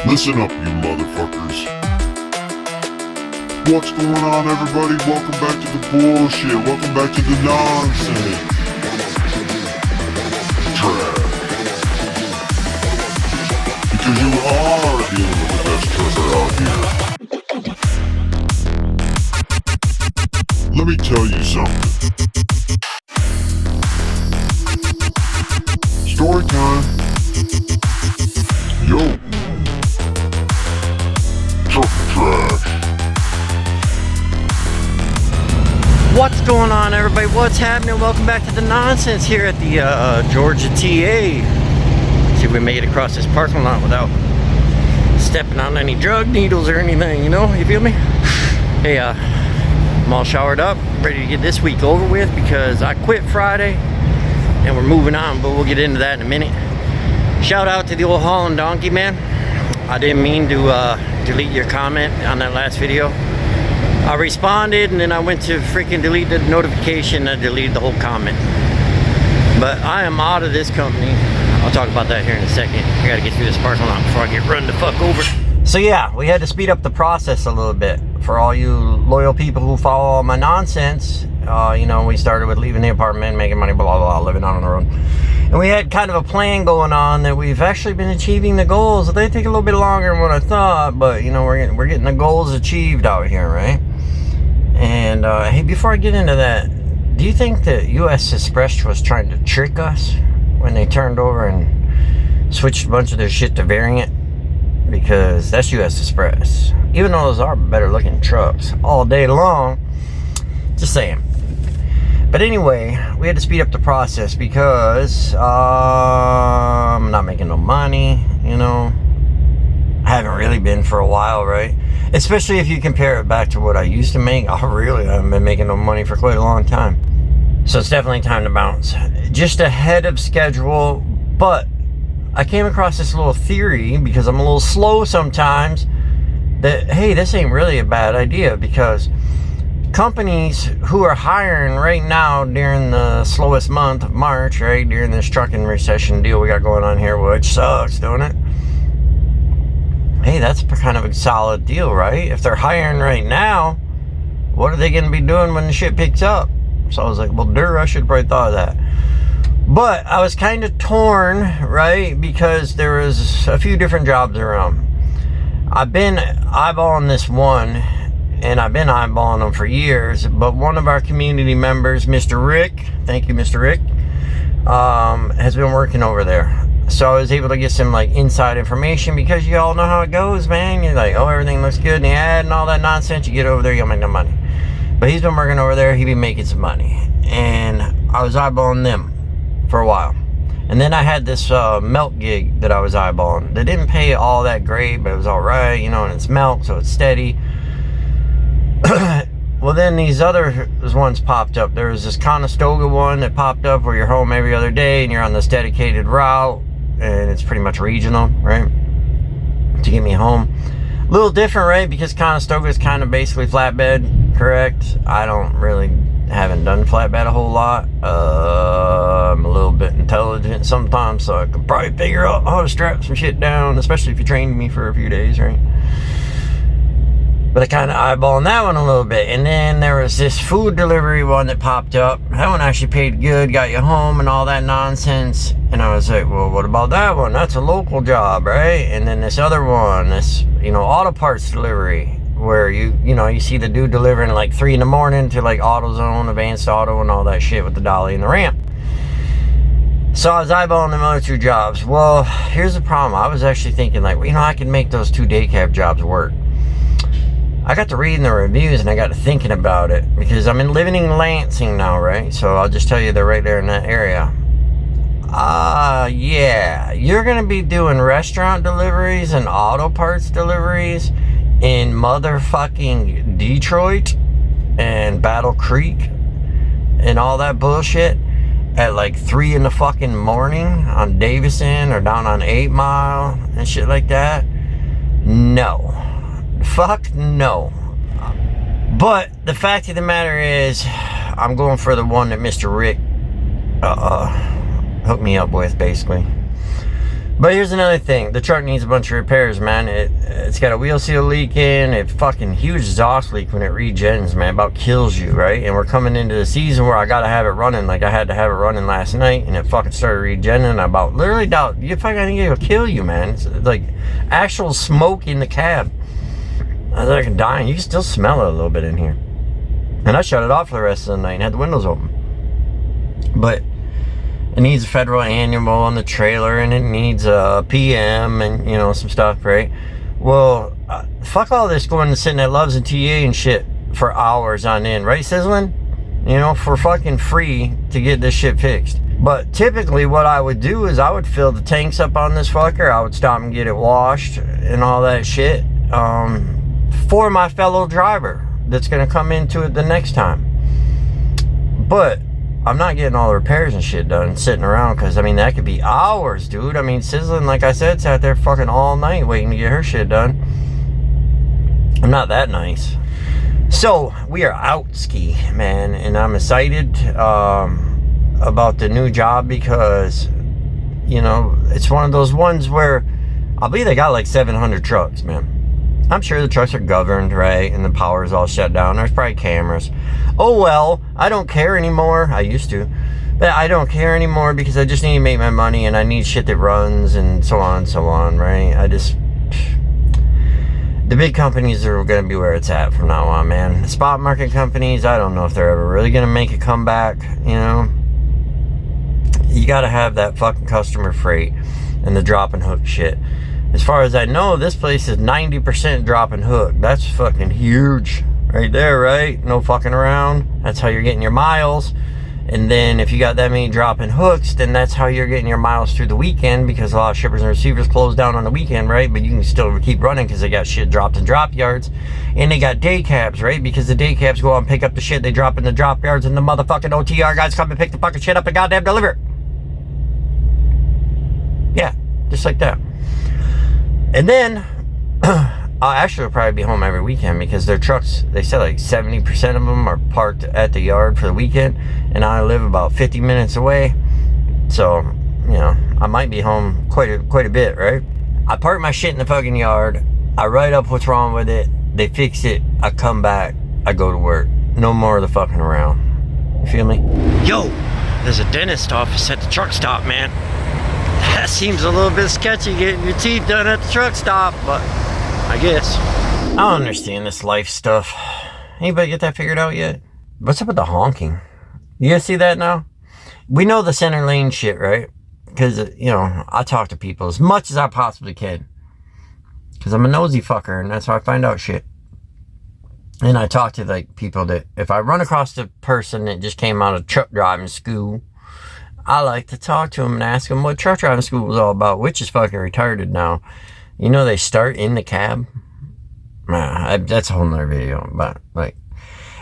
Listen up, you motherfuckers. What's going on, everybody? Welcome back to the bullshit. Welcome back to the nonsense. Trash. Because you are dealing with the best trucker out here. Let me tell you something. Story time. Yo. Trucker trash. What's going on, everybody? What's happening? Welcome back to the nonsense here at the Georgia TA. See if we made it across this parking lot without stepping on any drug needles or anything, you know? You feel me? Hey, I'm all showered up, ready to get this week over with because I quit Friday and we're moving on, but we'll get into that in a minute. Shout out to the old Holland Donkey, man. I didn't mean to delete your comment on that last video. I responded and then I went to freaking delete the notification and I deleted the whole comment. But I am out of this company. I'll talk about that here in a second. I gotta get through this parking lot before I get run the fuck over. So yeah, we had to speed up the process a little bit. For all you loyal people who follow all my nonsense, you know, we started with leaving the apartment, making money, blah, blah, blah, living out on the road. And we had kind of a plan going on that we've actually been achieving the goals. They take a little bit longer than what I thought, but you know, we're getting the goals achieved out here, right? And hey, before I get into that, do you think that U.S. Express was trying to trick us when they turned over and switched a bunch of their shit to Variant? Because that's U.S. Express. Even though those are better looking trucks all day long. Just saying. But anyway, we had to speed up the process because I'm not making no money, you know. I haven't really been for a while, right? Especially if you compare it back to what I used to make. I really haven't been making no money for quite a long time. So it's definitely time to bounce. Just ahead of schedule, but I came across this little theory because I'm a little slow sometimes that, hey, this ain't really a bad idea because companies who are hiring right now during the slowest month of March, right, during this trucking recession deal we got going on here, which sucks, don't it? Hey, that's kind of a solid deal, right? If they're hiring right now, what are they going to be doing when the shit picks up? So I was like, well, I should have probably thought of that. But I was kind of torn, right? Because there was a few different jobs around. I've been eyeballing this one, and I've been eyeballing them for years. But one of our community members, Mr. Rick, thank you, Mr. Rick, has been working over there. So I was able to get some like inside information because you all know how it goes, man. You're like, oh, everything looks good in the ad and all that nonsense. You get over there, you'll make no money. But he's been working over there. He been making some money. And I was eyeballing them for a while. And then I had this milk gig that I was eyeballing. They didn't pay all that great, but it was all right, you know, and it's milk, so it's steady. Well, then these other ones popped up. There was this Conestoga one that popped up where you're home every other day and you're on this dedicated route. And it's pretty much regional, right? To get me home. A little different, right? Because Conestoga is kind of basically flatbed, correct? I haven't done flatbed a whole lot. I'm a little bit intelligent sometimes, so I could probably figure out how to strap some shit down, especially if you trained me for a few days, right? But I kind of eyeballing that one a little bit. And then there was this food delivery one that popped up. That one actually paid good, got you home and all that nonsense. And I was like, well, what about that one? That's a local job, right? And then this other one, this, you know, auto parts delivery, where you see the dude delivering at like 3 in the morning to like AutoZone, Advanced Auto, and all that shit with the dolly and the ramp. So I was eyeballing them other two jobs. Well, here's the problem. I was actually thinking like, well, you know, I can make those 2 day cab jobs work. I got to reading the reviews and I got to thinking about it because I'm living in Lansing now, right? So I'll just tell you they're right there in that area. Yeah, you're going to be doing restaurant deliveries and auto parts deliveries in motherfucking Detroit and Battle Creek and all that bullshit at like 3 in the fucking morning on Davison or down on 8 Mile and shit like that. No. Fuck no. But the fact of the matter is, I'm going for the one that Mr. Rick hooked me up with, basically. But here's another thing. The truck needs a bunch of repairs, man. It's got a wheel seal leaking. It fucking huge exhaust leak when it regens, man. About kills you, right? And we're coming into the season where I gotta have it running. Like I had to have it running last night, and it fucking started regenning. I about literally doubt you fucking think it'll kill you, man. It's like actual smoke in the cab. I was like dying. You can still smell it a little bit in here. And I shut it off for the rest of the night and had the windows open. But it needs a federal annual on the trailer, and it needs a PM and, you know, some stuff, right? Well, fuck all this going and sitting at Loves and TA and shit for hours on end, right, Sizzling? You know, for fucking free to get this shit fixed. But typically what I would do is I would fill the tanks up on this fucker. I would stop and get it washed and all that shit for my fellow driver that's going to come into it the next time. But I'm not getting all the repairs and shit done sitting around, because I mean that could be hours, dude. I mean, Sizzling, like I said, sat there fucking all night waiting to get her shit done. I'm not that nice. So we are out ski, man, and I'm excited about the new job, because, you know, it's one of those ones where I believe they got like 700 trucks, man. I'm sure the trucks are governed, right? And the power is all shut down. There's probably cameras. Oh, well, I don't care anymore. I used to. But I don't care anymore because I just need to make my money, and I need shit that runs and so on, right? The big companies are going to be where it's at from now on, man. The spot market companies, I don't know if they're ever really going to make a comeback, you know? You got to have that fucking customer freight and the drop and hook shit. As far as I know, this place is 90% drop and hook. That's fucking huge right there, right? No fucking around. That's how you're getting your miles. And then if you got that many drop and hooks, then that's how you're getting your miles through the weekend, because a lot of shippers and receivers close down on the weekend, right? But you can still keep running because they got shit dropped in drop yards. And they got day cabs, right? Because the day cabs go out and pick up the shit they drop in the drop yards, and the motherfucking OTR guys come and pick the fucking shit up and goddamn deliver it. Yeah, just like that. And then I'll actually probably be home every weekend, because their trucks, they said like 70% of them are parked at the yard for the weekend, and I live about 50 minutes away. So, you know, I might be home quite a bit, right? I park my shit in the fucking yard. I write up what's wrong with it. They fix it. I come back. I go to work. No more of the fucking around. You feel me? Yo, there's a dentist office at the truck stop, man. That seems a little bit sketchy, getting your teeth done at the truck stop, but I guess. I don't understand this life stuff. Anybody get that figured out yet? What's up with the honking? You guys see that now? We know the center lane shit, right? Because, you know, I talk to people as much as I possibly can. Because I'm a nosy fucker, and that's how I find out shit. And I talk to, like, people that, if I run across a person that just came out of truck driving school, I like to talk to them and ask them what truck driving school was all about, which is fucking retarded now. You know, they start in the cab. That's a whole nother video. But, like,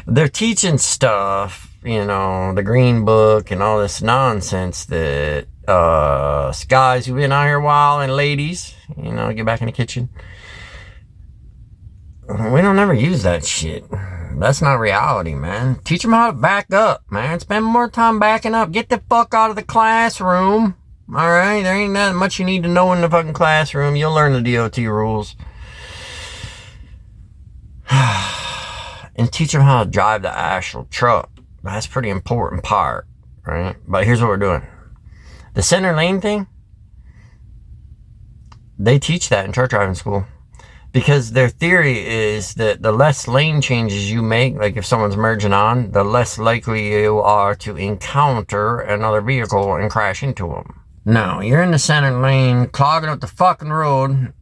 they're teaching stuff, you know, the green book and all this nonsense that guys who've been out here a while, and ladies, you know, get back in the kitchen. We don't ever use that shit. That's not reality, man. Teach them how to back up, man. Spend more time backing up. Get the fuck out of the classroom. All right? There ain't that much you need to know in the fucking classroom. You'll learn the DOT rules. And teach them how to drive the actual truck. That's a pretty important part, right? But here's what we're doing. The center lane thing, they teach that in truck driving school. Because their theory is that the less lane changes you make, like if someone's merging on, the less likely you are to encounter another vehicle and crash into them. Now, you're in the center lane, clogging up the fucking road.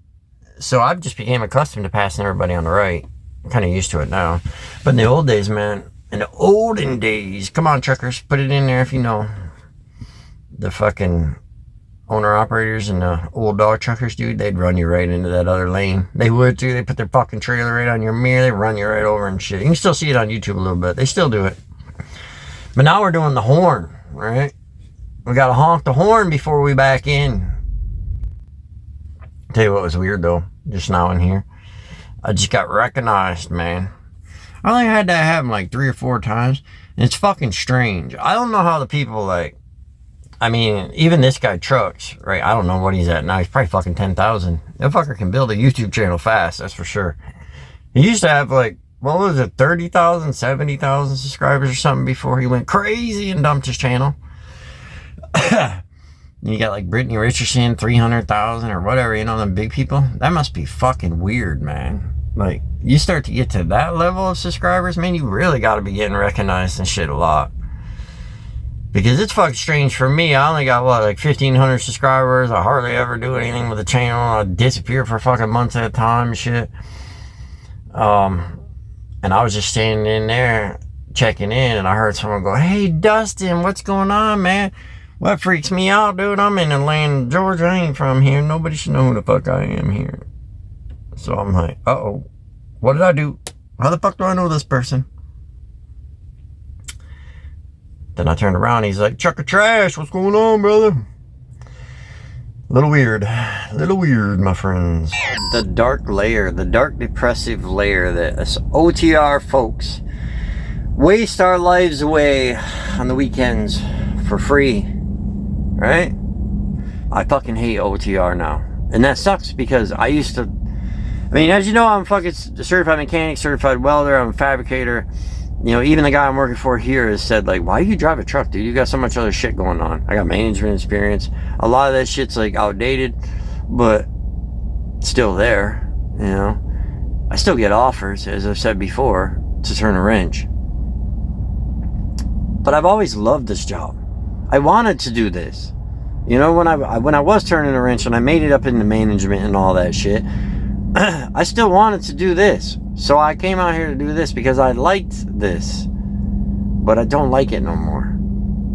So I've just became accustomed to passing everybody on the right. I'm kind of used to it now. But in the old days, man, in the olden days, come on, truckers, put it in there if you know. The fucking owner-operators and the old dog truckers, dude, they'd run you right into that other lane. They would, too. They put their fucking trailer right on your mirror. They run you right over and shit. You can still see it on YouTube a little bit. They still do it. But now we're doing the horn, right? We got to honk the horn before we back in. Tell you what was weird, though, just now in here. I just got recognized, man. I only had that happen like 3 or 4 times. And it's fucking strange. I don't know how the people, like, I mean, even this guy Trucks, right? I don't know what he's at now. He's probably fucking 10,000. That fucker can build a YouTube channel fast, that's for sure. He used to have like, what was it, 30,000, 70,000 subscribers or something before he went crazy and dumped his channel. You got like Brittany Richardson, 300,000 or whatever, you know, them big people. That must be fucking weird, man. Like, you start to get to that level of subscribers, man, you really got to be getting recognized and shit a lot. Because it's fucking strange for me. I only got, what, like 1,500 subscribers. I hardly ever do anything with the channel. I disappear for fucking months at a time and shit. And I was just standing in there checking in, and I heard someone go, "Hey, Dustin, what's going on, man?" What freaks me out, dude, I'm in the land of Georgia. I ain't from here. Nobody should know who the fuck I am here. So I'm like, uh-oh. What did I do? How the fuck do I know this person? Then I turned around. He's like, "Chuck of trash. What's going on, brother?" Little weird, my friends. The dark layer, the dark depressive layer that us OTR folks waste our lives away on the weekends for free, right? I fucking hate OTR now. And that sucks because I used to, I mean, as you know, I'm fucking certified mechanic, certified welder, I'm a fabricator. You know, even the guy I'm working for here has said, like, "Why do you drive a truck, dude? You got so much other shit going on." I got management experience. A lot of that shit's, like, outdated, but still there, you know. I still get offers, as I've said before, to turn a wrench. But I've always loved this job. I wanted to do this. You know, when I was turning a wrench and I made it up into management and all that shit, I still wanted to do this. So I came out here to do this because I liked this. But I don't like it no more.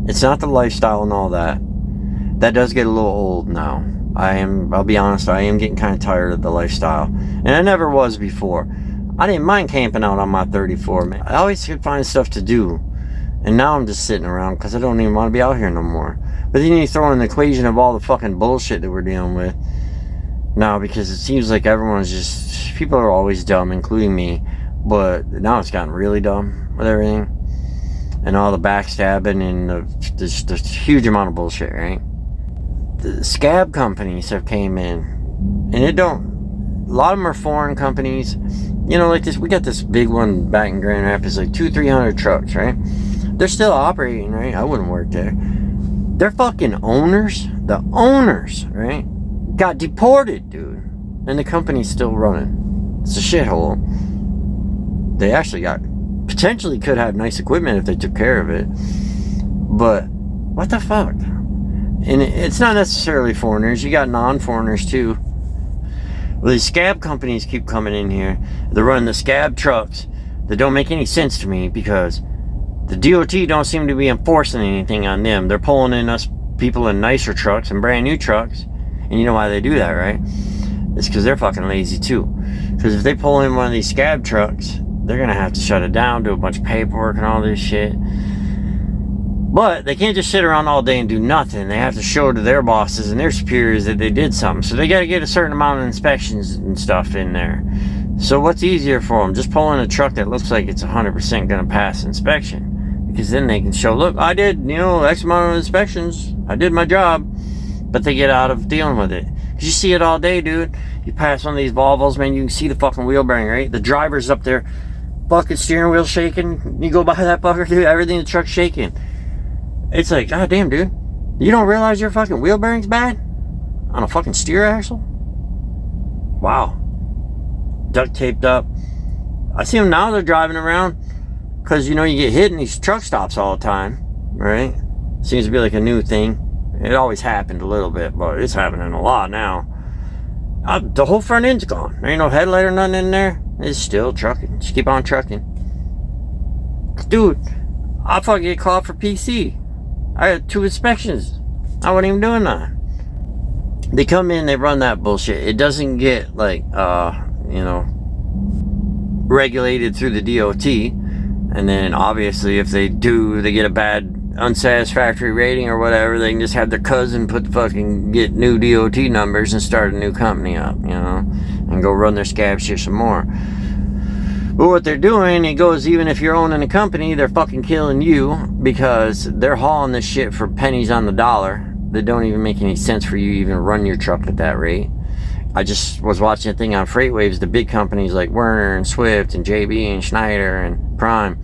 It's not the lifestyle and all that. That does get a little old now. I'll be honest, I am getting kind of tired of the lifestyle. And I never was before. I didn't mind camping out on my 34, man. I always could find stuff to do. And now I'm just sitting around because I don't even want to be out here no more. But then you throw in the equation of all the fucking bullshit that we're dealing with now, because it seems like everyone's just, people are always dumb, including me. But now it's gotten really dumb with everything. And all the backstabbing and the huge amount of bullshit, right? The scab companies have came in. And it don't, a lot of them are foreign companies. You know, like this, we got this big one back in Grand Rapids, like 200-300 trucks, right? They're still operating, right? I wouldn't work there. Their fucking owners, the owners, right, got deported, dude. And the company's still running. It's a shithole. They actually potentially could have nice equipment if they took care of it. But, what the fuck? And it's not necessarily foreigners. You got non-foreigners, too. Well, these scab companies keep coming in here. They're running the scab trucks that don't make any sense to me because the DOT don't seem to be enforcing anything on them. They're pulling in us people in nicer trucks and brand new trucks. And you know why they do that, right? It's because they're fucking lazy too. Because if they pull in one of these scab trucks, they're going to have to shut it down, do a bunch of paperwork and all this shit. But they can't just sit around all day and do nothing. They have to show to their bosses and their superiors that they did something. So they got to get a certain amount of inspections and stuff in there. So what's easier for them? Just pulling a truck that looks like it's 100% going to pass inspection. Because then they can show, look, I did, you know, X amount of inspections. I did my job. But they get out of dealing with it. Because you see it all day, dude. You pass one of these Volvos, man, you can see the fucking wheel bearing, right? The driver's up there, fucking steering wheel shaking. You go by that fucker, dude, everything in the truck's shaking. It's like, god damn, dude. You don't realize your fucking wheel bearing's bad? On a fucking steer axle? Wow. Duct taped up. I see them now, they're driving around. Because, you know, you get hit in these truck stops all the time, right? Seems to be like a new thing. It always happened a little bit, but it's happening a lot now. The whole front end's gone. There ain't no headlight or nothing in there. It's still trucking. Just keep on trucking. Dude, I fucking get called for PC. I had 2 inspections. I wasn't even doing that. They come in, they run that bullshit. It doesn't get, like, you know, regulated through the DOT. And then, obviously, if they do, they get a bad unsatisfactory rating or whatever, they can just have their cousin get new DOT numbers and start a new company up, you know, and go run their scab shit some more. But what they're doing, it goes, even if you're owning a company, they're fucking killing you because they're hauling this shit for pennies on the dollar that don't even make any sense for you to even run your truck at that rate. I just was watching a thing on FreightWaves. The big companies like Werner and Swift and JB and Schneider and Prime,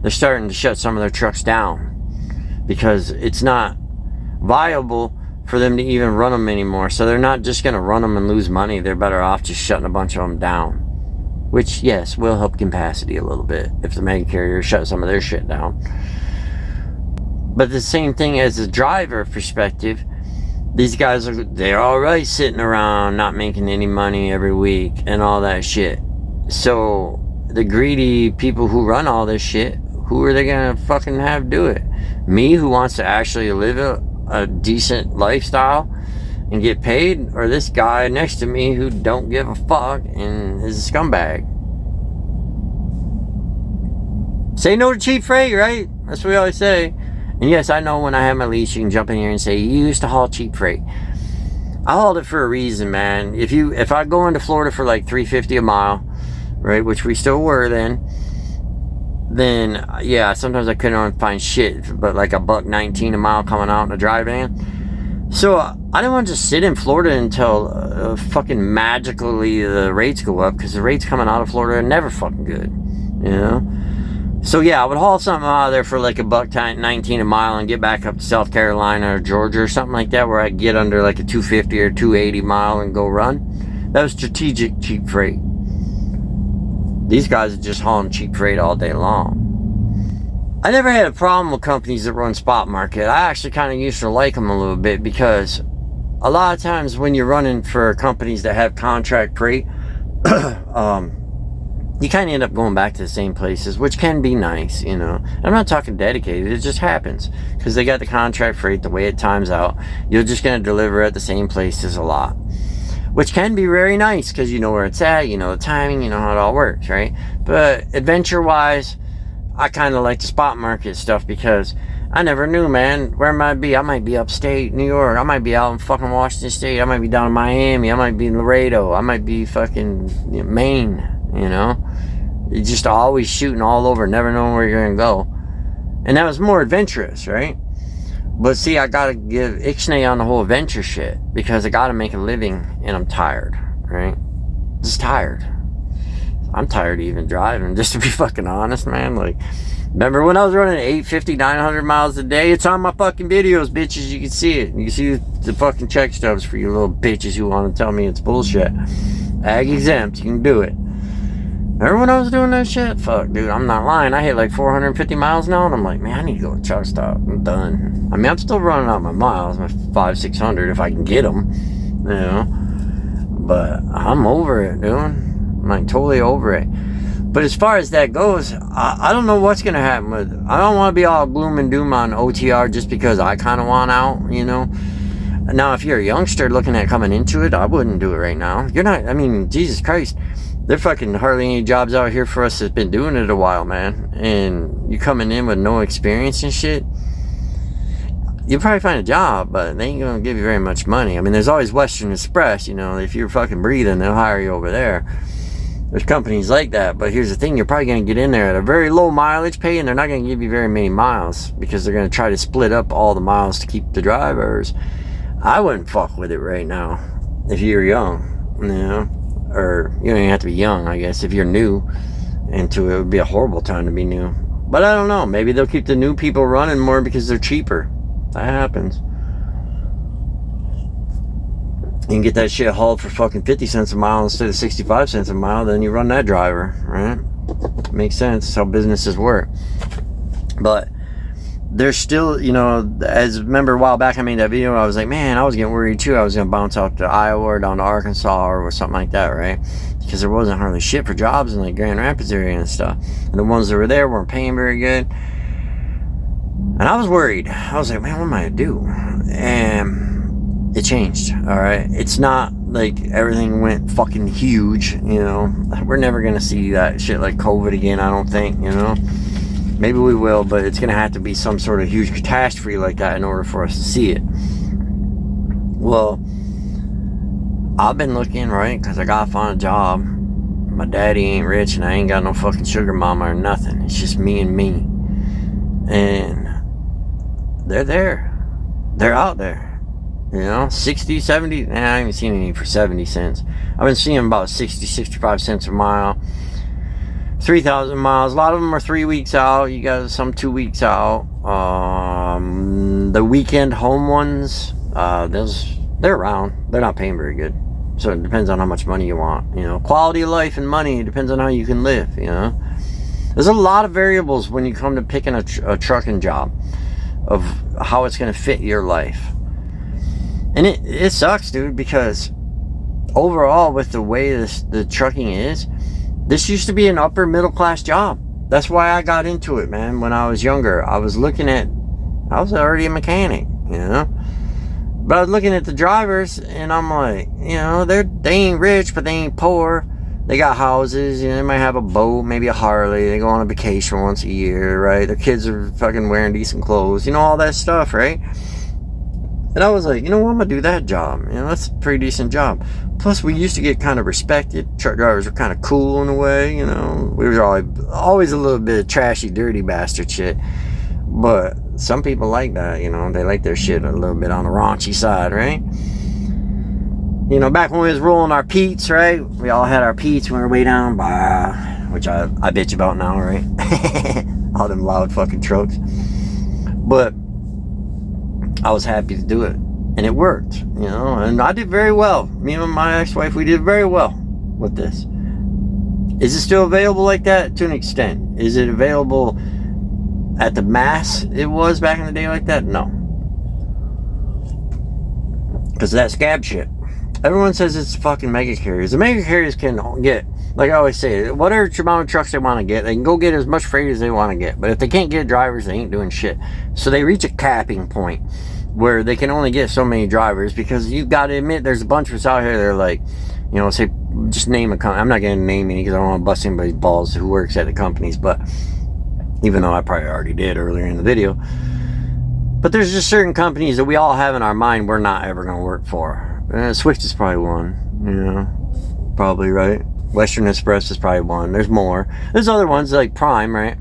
they're starting to shut some of their trucks down because it's not viable for them to even run them anymore. So they're not just going to run them and lose money. They're better off just shutting a bunch of them down. Which, yes, will help capacity a little bit if the mega carriers shut some of their shit down. But the same thing as a driver perspective, these guys they're already sitting around not making any money every week and all that shit. So the greedy people who run all this shit, who are they gonna fucking have do it? Me, who wants to actually live a decent lifestyle and get paid, or this guy next to me who don't give a fuck and is a scumbag? Say no to cheap freight, right? That's what we always say. And yes, I know when I have my lease, you can jump in here and say, you used to haul cheap freight. I hauled it for a reason, man. If I go into Florida for like $3.50 a mile, right, which we still were then yeah, sometimes I couldn't find shit, but like $1.19 a mile coming out in a dry van. So I didn't want to just sit in Florida until fucking magically the rates go up, because the rates coming out of Florida are never fucking good, you know? So yeah, I would haul something out of there for like $1.19 a mile and get back up to South Carolina or Georgia or something like that, where I'd get under like a $2.50 or $2.80 mile and go run. That was strategic cheap freight. These guys are just hauling cheap freight all day long. I never had a problem with companies that run spot market. I actually kind of used to like them a little bit, because a lot of times when you're running for companies that have contract freight, you kind of end up going back to the same places, which can be nice, you know. I'm not talking dedicated, it just happens because they got the contract freight, the way it times out. You're just going to deliver at the same places a lot, which can be very nice because you know where it's at, you know the timing, you know how it all works, right? But adventure wise, I kind of like the spot market stuff, because I never knew, man, where might I be? I might be upstate New York, I might be out in fucking Washington State, I might be down in Miami, I might be in Laredo, I might be fucking Maine. You know, you're just always shooting all over, never knowing where you're gonna go. And that was more adventurous, right? But see, I gotta give ixnay on the whole adventure shit, because I gotta make a living and I'm tired, right? Just tired. I'm tired of even driving, just to be fucking honest, man. Like, remember when I was running 850, 900 miles a day? It's on my fucking videos, bitches. You can see it. You can see the fucking check stubs for you little bitches who want to tell me it's bullshit. Ag exempt, you can do it. Remember when I was doing that shit? Fuck, dude, I'm not lying. I hit like 450 miles now, and I'm like, man, I need to go to a truck stop. I'm done. I mean, I'm still running out my miles, my 500-600 if I can get them, you know. But I'm over it, dude. I'm like totally over it. But as far as that goes, I don't know what's gonna happen with it. I don't want to be all gloom and doom on OTR just because I kind of want out, you know. Now, if you're a youngster looking at coming into it, I wouldn't do it right now. You're not. I mean, Jesus Christ. There fucking hardly any jobs out here for us that's been doing it a while, man. And you coming in with no experience and shit, you'll probably find a job, but they ain't gonna give you very much money. I mean, there's always Western Express, you know. If you're fucking breathing, they'll hire you over there. There's companies like that, but here's the thing, you're probably gonna get in there at a very low mileage pay, and they're not gonna give you very many miles, because they're gonna try to split up all the miles to keep the drivers. I wouldn't fuck with it right now if you're young, you know. Or you don't even have to be young, I guess. If you're new into it, it would be a horrible time to be new. But I don't know. Maybe they'll keep the new people running more because they're cheaper. That happens. You can get that shit hauled for fucking 50 cents a mile instead of 65 cents a mile. Then you run that driver, right? Makes sense. That's how businesses work. But there's still, you know, as remember a while back I made that video, I was like, man, I was getting worried too. I was going to bounce out to Iowa or down to Arkansas or something like that, right? Because there wasn't hardly shit for jobs in like Grand Rapids area and stuff. And the ones that were there weren't paying very good. And I was worried. I was like, man, what am I going to do? And it changed, all right? It's not like everything went fucking huge, you know? We're never going to see that shit like COVID again, I don't think, you know? Maybe we will, but it's going to have to be some sort of huge catastrophe like that in order for us to see it. Well, I've been looking, right, because I got to find a job My daddy ain't rich, and I ain't got no fucking sugar mama or nothing. It's just me and me. And they're there. They're out there. You know, 60, 70. Nah, I haven't seen any for 70 cents. I've been seeing about 60, 65 cents a mile. 3,000 miles. A lot of them are 3 weeks out. You got some 2 weeks out. The weekend home ones, they're around. They're not paying very good. So it depends on how much money you want. You know, quality of life and money depends on how you can live. You know, there's a lot of variables when you come to picking a trucking job of how it's going to fit your life. And it sucks, dude, because overall, with the way the trucking is, this used to be an upper middle class job. That's why I got into it, man. When I was younger, I was already a mechanic, you know. But I was looking at the drivers, and I'm like, you know, they ain't rich, but they ain't poor. They got houses, you know, they might have a boat, maybe a Harley. They go on a vacation once a year, right? Their kids are fucking wearing decent clothes, you know, all that stuff, right? And I was like, you know what, I'm gonna do that job. You know, that's a pretty decent job. Plus, we used to get kind of respected. Truck drivers were kind of cool in a way, you know. We were always a little bit of trashy, dirty bastard shit. But some people like that, you know. They like their shit a little bit on the raunchy side, right? You know, back when we was rolling our Pete's, right? We all had our Pete's when we were way down, which I bitch about now, right? All them loud fucking trucks. But I was happy to do it. And it worked, you know, and I did very well. Me and my ex-wife, we did very well with this. Is it still available like that? To an extent. Is it available at the mass it was back in the day like that? No. Because of that scab shit. Everyone says it's fucking mega carriers. The mega carriers can get, like I always say, whatever amount of trucks they want to get, they can go get as much freight as they want to get. But if they can't get drivers, they ain't doing shit. So they reach a capping point where they can only get so many drivers, because you got to admit there's a bunch of us out here that are like, you know, say, just name a company. I'm not going to name any because I don't want to bust anybody's balls who works at the companies, but even though I probably already did earlier in the video. But there's just certain companies that we all have in our mind we're not ever going to work for. Swift is probably one, you know, probably, right? Western Express is probably one. There's more. There's other ones like Prime, right?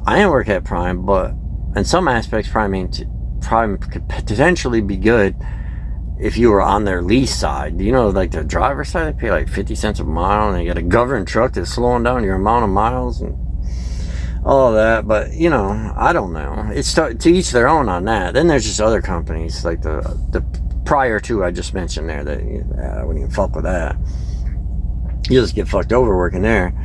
I didn't work at Prime, but in some aspects, Prime could potentially be good if you were on their lease side. You know, like the driver's side, they pay like 50 cents a mile, and they got a governed truck that's slowing down your amount of miles and all that. But, you know, I don't know. It's to each their own on that. Then there's just other companies like the prior to I just mentioned there that I wouldn't even fuck with that. You just get fucked over working there.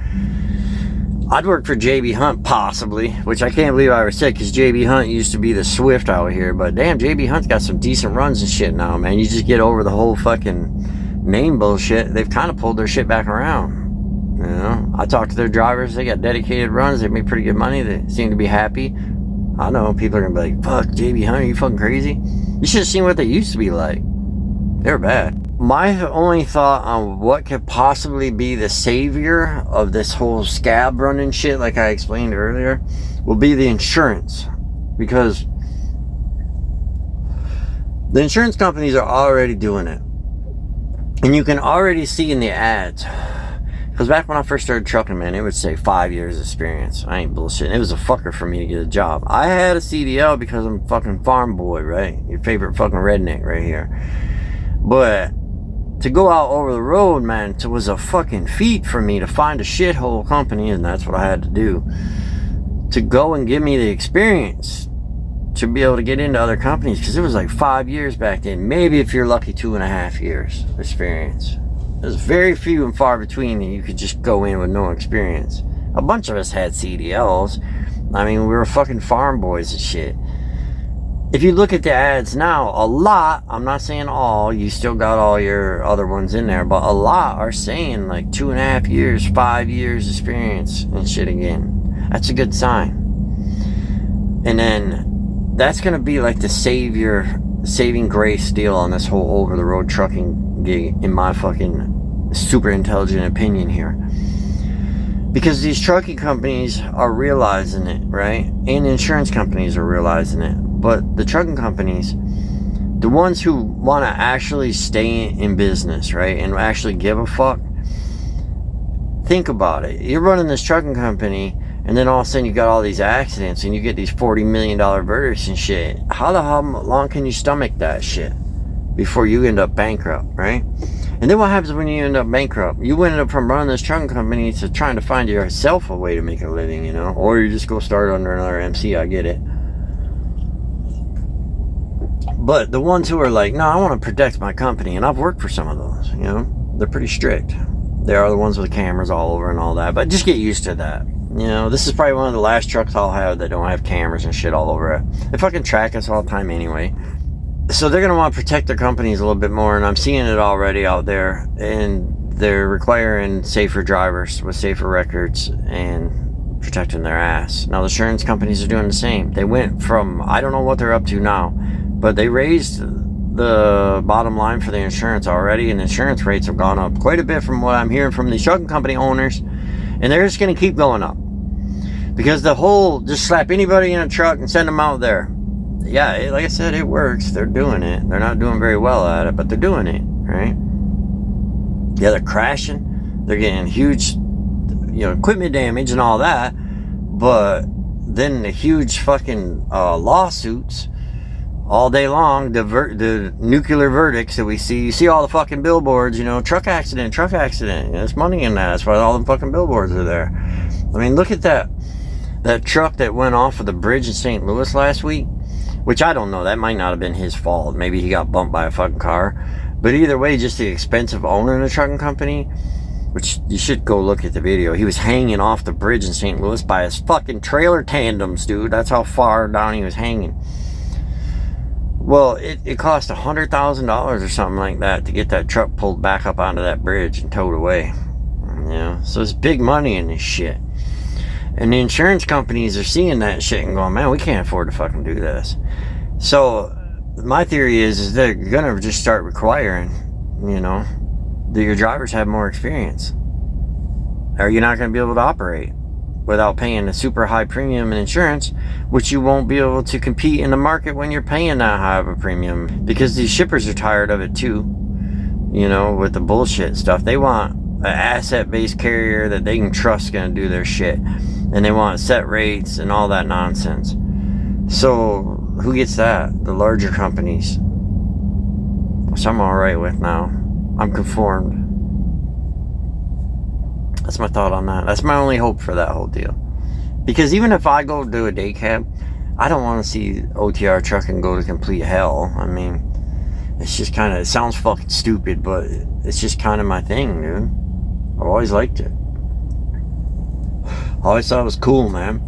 I'd work for JB Hunt possibly, which I can't believe I ever said, because JB Hunt used to be the Swift out here. But damn, JB Hunt's got some decent runs and shit now, man. You just get over the whole fucking name bullshit. They've kind of pulled their shit back around. You know, I talked to their drivers. They got dedicated runs. They make pretty good money. They seem to be happy. I know people are gonna be like, fuck, JB Hunt, are you fucking crazy? You should have seen what they used to be like. They were bad. My only thought on what could possibly be the savior of this whole scab running shit, like I explained earlier, will be the insurance. Because the insurance companies are already doing it. And you can already see in the ads. Because back when I first started trucking, man, it would say 5 years experience. I ain't bullshitting. It was a fucker for me to get a job. I had a CDL because I'm a fucking farm boy, right? Your favorite fucking redneck right here. But to go out over the road, man, it was a fucking feat for me to find a shithole company, and that's what I had to do. To go and give me the experience to be able to get into other companies, because it was like 5 years back then. Maybe if you're lucky, 2.5 years experience. There's very few and far between that you could just go in with no experience. A bunch of us had CDLs. I mean, we were fucking farm boys and shit. If you look at the ads now, a lot, I'm not saying all, you still got all your other ones in there, but a lot are saying like 2.5 years, 5 years experience and shit again. That's a good sign. And then that's going to be like the saving grace deal on this whole over-the-road trucking gig, in my fucking super intelligent opinion here. Because these trucking companies are realizing it, right? And insurance companies are realizing it. But the trucking companies, the ones who want to actually stay in business, right, and actually give a fuck, think about it. You're running this trucking company, and then all of a sudden you got all these accidents, and you get these $40 million verdicts and shit. How long can you stomach that shit before you end up bankrupt, right? And then what happens when you end up bankrupt? You ended up from running this trucking company to trying to find yourself a way to make a living, you know? Or you just go start under another MC, I get it. But the ones who are like, no, I want to protect my company, and I've worked for some of those, you know? They're pretty strict. They are the ones with cameras all over and all that, but just get used to that. You know, this is probably one of the last trucks I'll have that don't have cameras and shit all over it. They fucking track us all the time anyway. So they're going to want to protect their companies a little bit more, and I'm seeing it already out there, and they're requiring safer drivers with safer records and protecting their ass. Now the insurance companies are doing the same. They went from, I don't know what they're up to now, but they raised the bottom line for the insurance already, and insurance rates have gone up quite a bit from what I'm hearing from these trucking company owners, and they're just going to keep going up. Because the whole, just slap anybody in a truck and send them out there. Yeah, like I said, it works. They're doing it. They're not doing very well at it, but they're doing it, right? Yeah, they're crashing. They're getting huge, equipment damage and all that. But then the huge fucking lawsuits all day long, the nuclear verdicts that we see. You see all the fucking billboards, truck accident. There's money in that. That's why all the fucking billboards are there. I mean, look at that truck that went off of the bridge in St. Louis last week. Which I don't know, that might not have been his fault. Maybe he got bumped by a fucking car. But either way, just the expense of owning a trucking company, which you should go look at the video. He was hanging off the bridge in St. Louis by his fucking trailer tandems, dude. That's how far down he was hanging. Well, it cost $100,000 or something like that to get that truck pulled back up onto that bridge and towed away. So it's big money in this shit. And the insurance companies are seeing that shit and going, man, we can't afford to fucking do this. So my theory is they're going to just start requiring, that your drivers have more experience. Or you're not going to be able to operate without paying a super high premium in insurance, which you won't be able to compete in the market when you're paying that high of a premium. Because these shippers are tired of it too, with the bullshit stuff. They want an asset-based carrier that they can trust going to do their shit. And they want set rates and all that nonsense. So, who gets that? The larger companies. Which I'm alright with now. I'm conformed. That's my thought on that. That's my only hope for that whole deal. Because even if I go do a day cab, I don't want to see OTR trucking go to complete hell. I mean, it's just kind of, it sounds fucking stupid, but it's just kind of my thing, dude. I've always liked it. I always thought it was cool, man.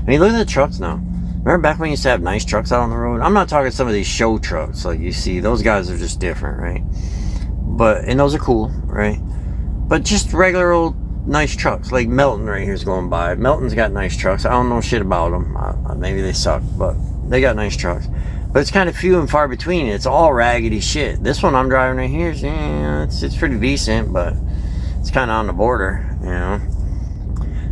I mean, look at the trucks now. Remember back when you used to have nice trucks out on the road? I'm not talking some of these show trucks like you see. Those guys are just different, right? And those are cool, right? But just regular old nice trucks. Like Melton right here's going by. Melton's got nice trucks. I don't know shit about them. Maybe they suck, but they got nice trucks. But it's kind of few and far between. It's all raggedy shit. This one I'm driving right here, it's pretty decent, but it's kind of on the border,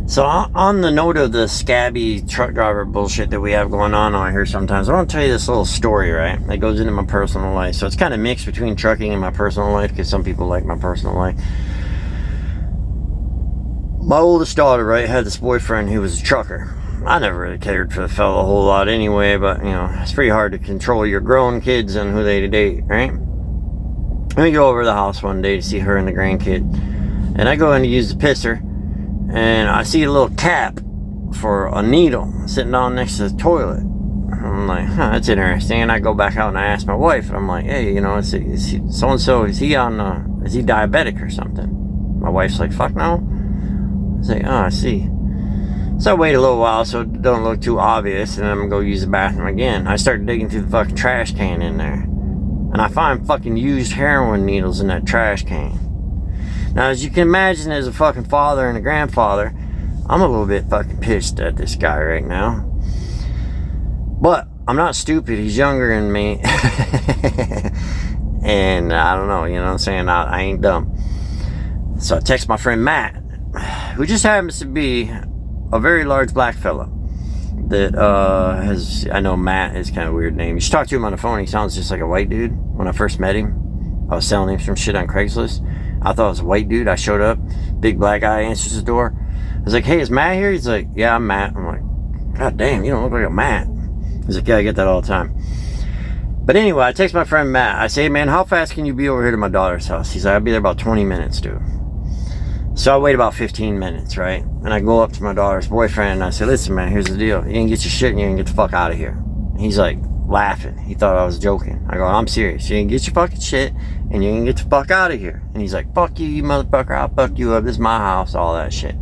So on the note of the scabby truck driver bullshit that we have going on out here sometimes, I want to tell you this little story, right? That goes into my personal life. So it's kind of mixed between trucking and my personal life because some people like my personal life. My oldest daughter, right, had this boyfriend who was a trucker. I never really cared for the fella a whole lot anyway, but, it's pretty hard to control your grown kids and who they date, right? Let me go over to the house one day to see her and the grandkid. And I go in to use the pisser. And I see a little cap for a needle sitting down next to the toilet. I'm like, that's interesting. And I go back out and I ask my wife, and I'm like, hey, is he so-and-so, is he diabetic or something? My wife's like, fuck no. I say, I see. So I wait a little while so it don't look too obvious, and then I'm gonna go use the bathroom again. I start digging through the fucking trash can in there. And I find fucking used heroin needles in that trash can. Now, as you can imagine, as a fucking father and a grandfather, I'm a little bit fucking pissed at this guy right now. But I'm not stupid. He's younger than me. And I don't know, what I'm saying? I ain't dumb. So I text my friend Matt, who just happens to be a very large black fella. That I know Matt is kind of a weird name. You should talk to him on the phone. He sounds just like a white dude. When I first met him, I was selling him some shit on Craigslist. I thought it was a white dude. I showed up, big black guy answers the door. I was like, hey, is Matt here? He's like, yeah, I'm Matt. I'm like, God damn, you don't look like a Matt. He's like, yeah, I get that all the time. But anyway, I text my friend Matt. I say, man, how fast can you be over here to my daughter's house? He's like, I'll be there about 20 minutes, dude. So I wait about 15 minutes, right? And I go up to my daughter's boyfriend and I say, listen, man, here's the deal. You can get your shit and you can get the fuck out of here. He's like laughing. He thought I was joking. I go, I'm serious. You can get your fucking shit and you can get the fuck out of here. And he's like, fuck you, you motherfucker. I'll fuck you up. This is my house, all that shit.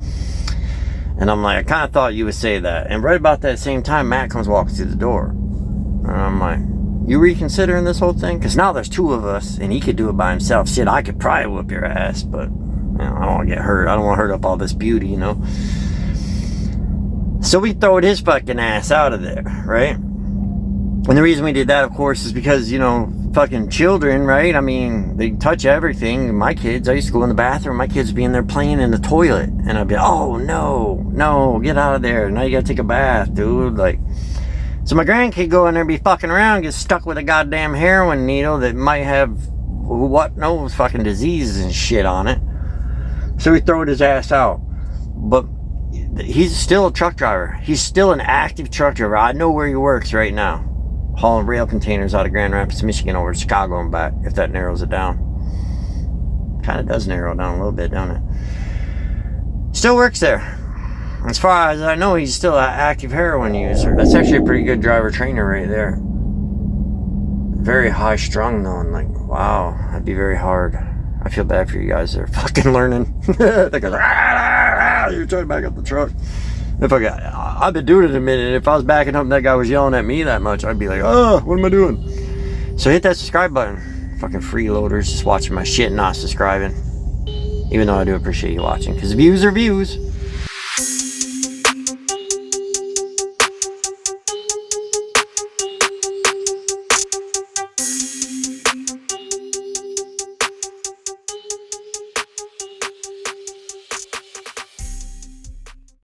And I'm like, I kind of thought you would say that. And right about that same time, Matt comes walking through the door. And I'm like, you reconsidering this whole thing? Because now there's two of us and he could do it by himself. Shit, I could probably whoop your ass, but you know, I don't want to get hurt. I don't want to hurt up all this beauty, you know. So we throwed his fucking ass out of there, right? And the reason we did that, of course, is because, you know, fucking children, right? I mean, they touch everything. My kids, I used to go in the bathroom. My kids would be in there playing in the toilet. And I'd be, oh, no, get out of there. Now you got to take a bath, dude. Like, so my grandkid go in there and be fucking around, get stuck with a goddamn heroin needle that might have, what knows, fucking diseases and shit on it. So we throwed his ass out. But he's still a truck driver. He's still an active truck driver. I know where he works right now. Hauling rail containers out of Grand Rapids, Michigan over to Chicago and back, if that narrows it down. Kind of does narrow it down a little bit, don't it? Still works there. As far as I know, he's still an active heroin user. That's actually a pretty good driver trainer right there. Very high strung though, and like, wow, that'd be very hard. I feel bad for you guys that are fucking learning. They go, you're trying to back up the truck. I've been doing it a minute. If I was backing up and that guy was yelling at me that much, I'd be like, oh, what am I doing? So hit that subscribe button. Fucking freeloaders just watching my shit and not subscribing. Even though I do appreciate you watching. Because views are views.